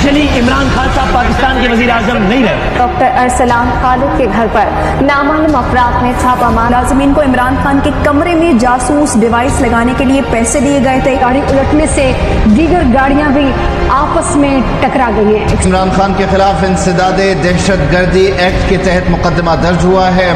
Officially Imran Khan صاحب پاکستان کے وزیر اعظم نہیں رہے۔ ڈاکٹر ارسلان خالد کے گھر پر نامعلوم افراد نے چھاپہ مارا۔ ملازمین کو عمران خان کے کمرے میں جاسوس ڈیوائس لگانے کے لیے پیسے دیے گئے تھے۔ گاڑی الٹنے سے دیگر گاڑیاں بھی آپس میں ٹکرا گئی ہیں۔ عمران خان کے خلاف انسداد دہشت گردی ایکٹ کے تحت مقدمہ درج ہوا ہے۔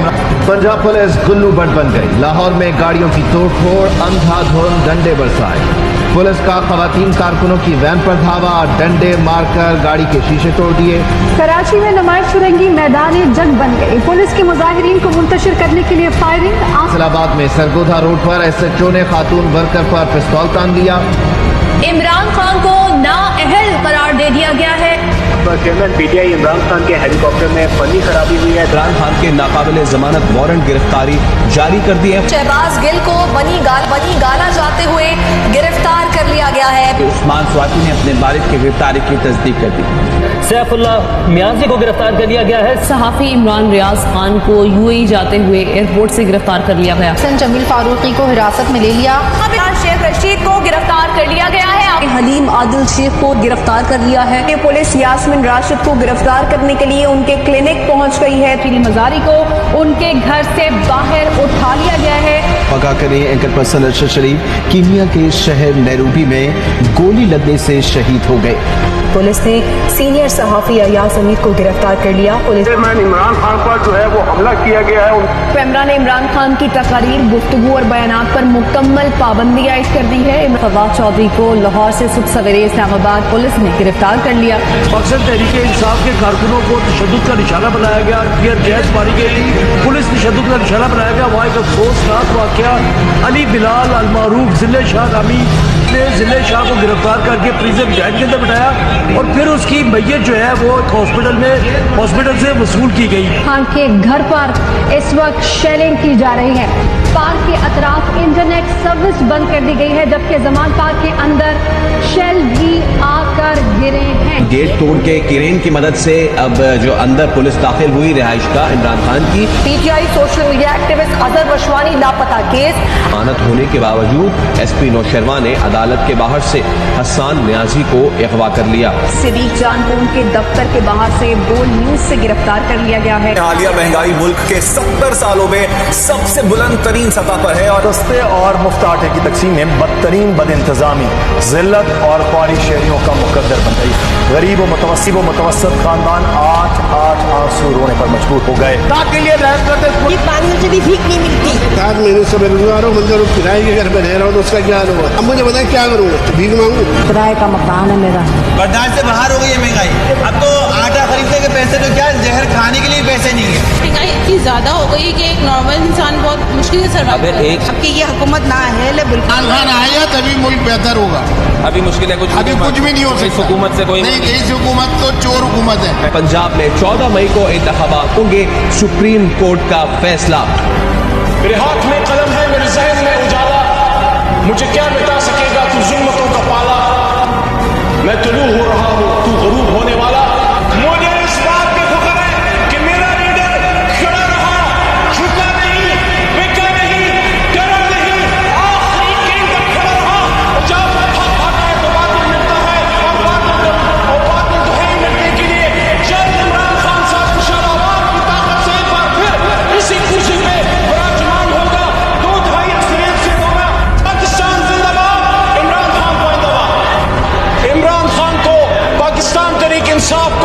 پنجاب پولیس گلو بٹ بن گئی، لاہور میں گاڑیوں کی توڑ پھوڑ، اندھا دھند، ڈنڈے برسائے۔ پولیس کا خواتین کارکنوں کی وین پر دھاوا، ڈنڈے مار کر گاڑی کے شیشے توڑ دیے۔ کراچی میں نمائش فرنگی میدان جنگ بن گئی، پولیس کے مظاہرین کو منتشر کرنے کے لیے فائرنگ۔ اسلام آباد میں سرگودھا روڈ پر ایس ایچ او نے خاتون ورکر پر پستول تان دیا۔ عمران خان کو نااہل قرار دے دیا گیا ہے۔ چیئرمین پی ٹی آئی عمران خان کے ہیلی کاپٹر میں فنی خرابی ہوئی ہے۔ عمران خان کے ناقابل ضمانت وارنٹ گرفتاری جاری کر دی ہے۔ شہباز گل کو بنی گالا جاتے ہوئے گرفتار کر لیا گیا ہے۔ عثمان سواتی نے اپنے والد کی گرفتاری کی تصدیق کر دی۔ سیف اللہ میانزی کو گرفتار کر لیا گیا ہے۔ صحافی عمران ریاض خان کو یو اے ای جاتے ہوئے ایئرپورٹ سے گرفتار کر لیا گیا۔ حسن جمیل فاروقی کو حراست میں لے لیا۔ شیخ رشید کو گرفتار کر لیا گیا ہے۔ حلیم عادل شیخ کو گرفتار کر لیا ہے۔ پولیس یاسمین راشد کو گرفتار کرنے کے لیے ان کے کلینک پہنچ گئی ہے۔ فیلی مزاری کو ان کے گھر سے باہر اٹھا لیا گیا ہے۔ پکا کریں اینکر پرسن ارشد شریف کینیا کے شہر نیروبی میں گولی لگنے سے شہید ہو گئے۔ پولیس نے سینئر صحافی ایاز حمید کو گرفتار کر لیا۔ پولیس عمران خان پر جو ہے وہ حملہ کیا گیا ہے۔ پیمرا نے عمران خان کی تقاریر، گفتگو اور بیانات پر مکمل پابندی عائد کر دی ہے۔ فواد چودھری کو لاہور سے صبح سویرے اسلام آباد پولیس نے گرفتار کر لیا۔ مقصد تحریک انصاف کے کارکنوں کو تشدد کا نشانہ بنایا گیا، ٹیئر گیس ماری گئی، پولیس تشدد کا نشانہ بنایا گیا۔ وہاں ایک افسوسناک واقعہ، علی بلال المعروف ضلع شاہ نامی نے ضلع شاہ کو گرفتار کر کے پریزن جیل کے اندر بٹھایا اور پھر اس کی میت جو ہے وہ ہاسپٹل سے وصول کی گئی۔ خان کے گھر پر اس وقت شیلنگ کی جا رہی ہے۔ پارک کے اطراف انٹرنیٹ سروس بند کر دی گئی ہے، جبکہ زمان پارک کے اندر شیل بھی آ کر گرے ہیں۔ گیٹ توڑ کے کرین کی مدد سے اب جو اندر پولیس داخل ہوئی رہائش کا عمران خان کی۔ P T I social media activist Azhar وشوانی لاپتہ کیس۔ ضمانت ہونے کے باوجود ایس پی نوشیروان نے عدالت کے باہر سے حسان نیازی کو اغوا کر لیا۔ صدیق جان کو ان کے دفتر کے باہر سے بول نیوز سے گرفتار کر لیا گیا ہے۔ حالیہ مہنگائی ملک کے 70 سالوں میں سب سے بلند ترین سطح پر ہے اور سستے اور مفت آٹے کی تقسیم میں بدترین بد انتظامی، ذلت اور خواری شہریوں کا مقدر بن گئی۔ غریب و متوسط خاندان آٹھ آنسو رونے پر مجبور ہو گئے۔ پانی سے بھی بھیک نہیں ملتی۔ 7 مہینے سے بیروزگار ہوں، منظر کرائے کے گھر پہ رہ رہا ہوں تو اس کا کیا حال ہوگا؟ اب مجھے بتائیں کیا کروں گا؟ بھیک مانگوں؟ کرائے کا مکان ہے میرا۔ برداشت سے باہر ہو گئی ہے مہنگائی۔ اب تو آٹا خریدنے کے پیسے تو کیا، زہر کھانے کے لیے پیسے نہیں ہیں۔ مہنگائی اتنی زیادہ ہو گئی کہ ایک نارمل انسان بہت مشکل سے سروائیو کرتا ہے۔ اب کہ یہ حکومت نااہل ہے بالکل۔ عمران خان آئے گا تبھی ملک بہتر ہوگا۔ ابھی مشکل ہے، ابھی کچھ بھی نہیں ہو سکتا۔ حکومت سے کوئی نہیں، اس حکومت تو چور حکومت ہے۔ پنجاب میں 14 مئی کو انتخابات ہوں گے، سپریم کورٹ کا فیصلہ۔ میرے ہاتھ میں قلم ہے، میرے ذہن میں اجالا، مجھے کیا مٹا سکے گا تو ظلمتوں کا پالا۔ میں طلوع ہو رہا ہوں، تو غروب ہونے والا۔ مجھے اس بات پہ فخر ہے کہ میرا لیڈر کھڑا رہا، جھکا نہیں، بکا نہیں، ڈرا نہیں، آخری گیند تک کھڑا رہا۔ جب حق آتا ہے تو باطل ملتا ہے، اور باطل تو ہے ہی ملنے کے لیے۔ جب عمران خان صاحب خوشحال کی طاقت سے ایک بار پھر اسی کرسی پہ براجمان ہوگا، 2/2 اکثریت سے ہوگا، پاکستان زندہ باد، عمران خان کو زندہ باد۔ عمران خان کو پاکستان تحریک انصاف